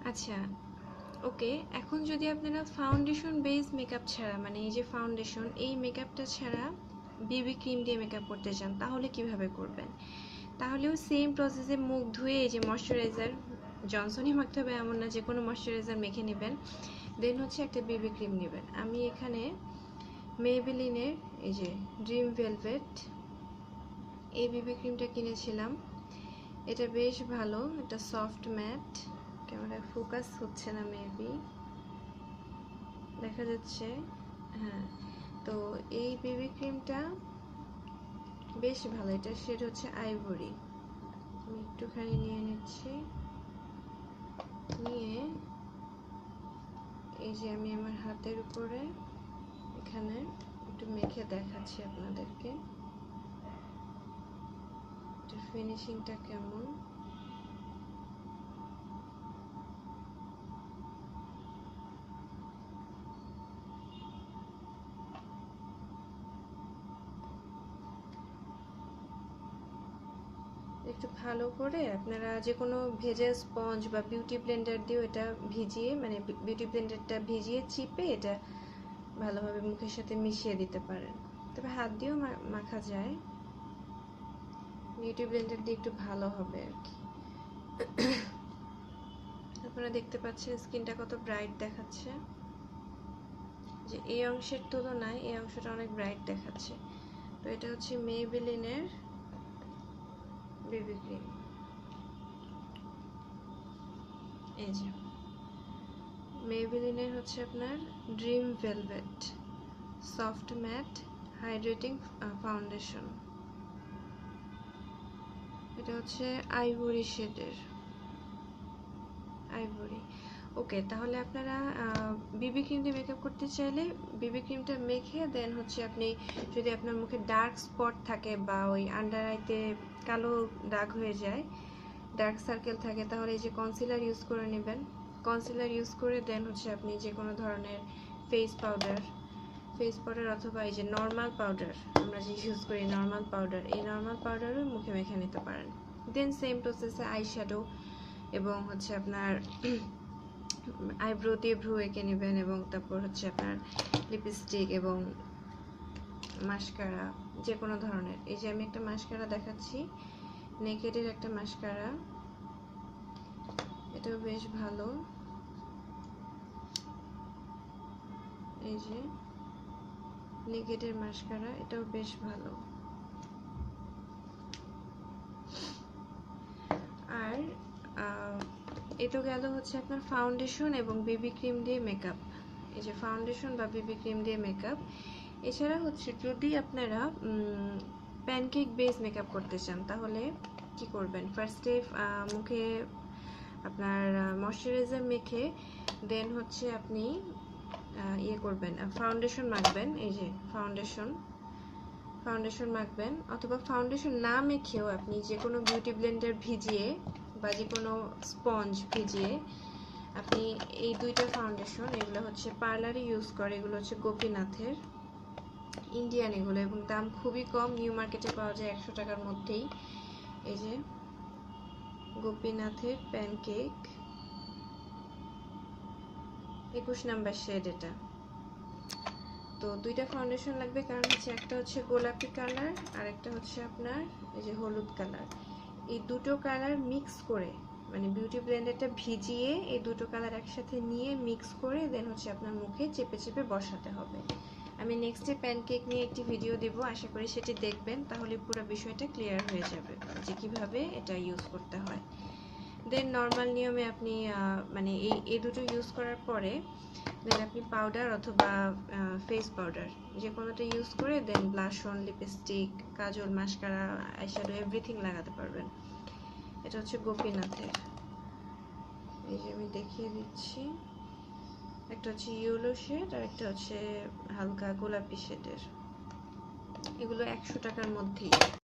আচ্ছা, ওকে। এখন যদি আপনারা ফাউন্ডেশন বেস মেকআপ ছাড়া, মানে এই যে ফাউন্ডেশন, এই মেকআপটা ছাড়া বিবি ক্রিম দিয়ে মেকআপ করতে চান, তাহলে কিভাবে করবেন? তাহলেও সেম প্রসেসে মুখ ধুয়ে এই যে ময়শ্চারাইজার, জনসনই মাখতে হবে এমন না, যে কোনো ময়শ্চারাইজার মেখে নেবেন। দেন হচ্ছে একটা বিবি ক্রিম নেবেন। আমি এখানে মেবিলিনের এই যে ড্রিম ভেলভেট এই বিবি ক্রিমটা কিনেছিলাম। এটা বেশ ভালো, এটা সফট ম্যাট। ক্যামেরায় ফোকাস হচ্ছে না, মেবি দেখা যাচ্ছে, হ্যাঁ। তো এই বিবি ক্রিমটা বেশ ভালো, এটা শেড হচ্ছে আইভরি। আমি একটুখানি নিয়ে নিচ্ছি, নিয়ে এই যে আমি আমার হাতের উপরে এখানে একটু মেখে দেখাচ্ছি আপনাদেরকে ফিনিশিংটা কেমন। একটু ভালো করে আপনারা যে কোনো ভেজা স্পঞ্জ বা বিউটি ব্লেন্ডার দিয়ে এটা ভিজিয়ে, মানে বিউটি ব্লেন্ডারটা ভিজিয়ে চিপে এটা ভালোভাবে মুখের সাথে মিশিয়ে দিতে পারেন। তবে হাত দিয়েও মাখা যায়, বিউটি ব্লেন্ডার দিয়ে একটু ভালো হবে আর কি। আপনারা দেখতে পাচ্ছেন স্কিনটা কত ব্রাইট দেখাচ্ছে, যে এই অংশের তুলনায় এই অংশটা অনেক ব্রাইট দেখাচ্ছে। তো এটা হচ্ছে মেবিলিনের বেবি ক্রিম। এই যে মেবিলিনের হচ্ছে আপনার dream velvet soft matte hydrating foundation. এটা হচ্ছে আইভরি শেডের, আইভরি। ওকে, তাহলে আপনারা বিবি ক্রিম দিয়ে মেকআপ করতে চাইলে বিবি ক্রিমটা মেখে দেন হচ্ছে আপনি, যদি আপনার মুখে ডার্ক স্পট থাকে বা ওই আন্ডার আইতে কালো দাগ হয়ে যায়, ডার্ক সার্কেল থাকে, তাহলে এই যে কনসিলার ইউজ করে নেবেন। কনসিলার ইউজ করে দেন হচ্ছে আপনি যে কোনো ধরনের ফেস পাউডার অথবা এই যে নর্মাল পাউডার, আমরা যে ইউজ করি নর্মাল পাউডার, এই নর্মাল পাউডারও মুখে মেখে নিতে পারেন। দেন সেম প্রসেসে আই শ্যাডো এবং হচ্ছে আপনার আইব্রো দিয়ে ভ্রু এঁকে নেবেন, এবং তারপর হচ্ছে আপনার লিপস্টিক এবং মাস্কারা যে কোনো ধরনের। এই যে আমি একটা মাস্কারা দেখাচ্ছি, নেকেডের একটা মাস্কারা, এটাও বেশ ভালো। এই যে নেকেডের মাস্কারা, এটাও বেশ ভালো। আর এ তো গেল হচ্ছে আপনার ফাউন্ডেশন এবং বেবি ক্রিম দিয়ে মেকআপ। এই যে ফাউন্ডেশন বা বেবি ক্রিম দিয়ে মেকআপ। এছাড়া হচ্ছে যদি আপনারা প্যানকেক বেস মেকআপ করতে চান, তাহলে কি করবেন? ফার্স্টে মুখে আপনার ময়শ্চারাইজার মেখে দেন হচ্ছে আপনি ইয়ে করবেন, ফাউন্ডেশন মাখবেন। এই যে ফাউন্ডেশন মাখবেন, অথবা ফাউন্ডেশন না মেখেও আপনি যে কোনো বিউটি ব্লেন্ডার ভিজিয়ে বা যে কোনো স্পঞ্জ ভিজিয়ে আপনি এই দুইটা ফাউন্ডেশন, এগুলো হচ্ছে পার্লারে ইউজ করে, এগুলো হচ্ছে গোপীনাথের ইন্ডিয়ান এগুলো, এবং দাম খুবই কম, নিউ মার্কেটে পাওয়া যায় 100 টাকার মধ্যেই। এই যে গোপীনাথের প্যানকেক 21 নাম্বার শেড এটা। তো দুইটা ফাউন্ডেশন লাগবে, কারণ হচ্ছে একটা হচ্ছে গোলাপি কালার আর একটা হচ্ছে আপনার এই যে হলুদ কালার। এই দুটো কালার মিক্স করে, মানে বিউটি ব্লেন্ডারটা ভিজিয়ে এই দুটো কালার একসাথে নিয়ে মিক্স করে দেন হচ্ছে আপনার মুখে চেপে চেপে বসাতে হবে। আমি নেক্সটে প্যানকেক নিয়ে একটি ভিডিও দেব, আশা করি সেটি দেখবেন, তাহলে পুরো বিষয়টা ক্লিয়ার হয়ে যাবে যে কিভাবে এটা ইউজ করতে হয়। দেন নর্মাল নিয়মে আপনি মানে এই দুটো ইউজ করার পরে দেন আপনি পাউডার অথবা ফেস পাউডার যে কোনোটা ইউজ করে দেন blush on, lipstick, kajal, mascara, eyeshadow everything লাগাতে পারবেন। এটা হচ্ছে গোপীনাথের। এই যে আমি দেখিয়ে দিচ্ছি, একটা হচ্ছে ইয়েলো শেড আর একটা হচ্ছে হালকা গোলাপি শেডের। এগুলো 100 টাকার মধ্যেই।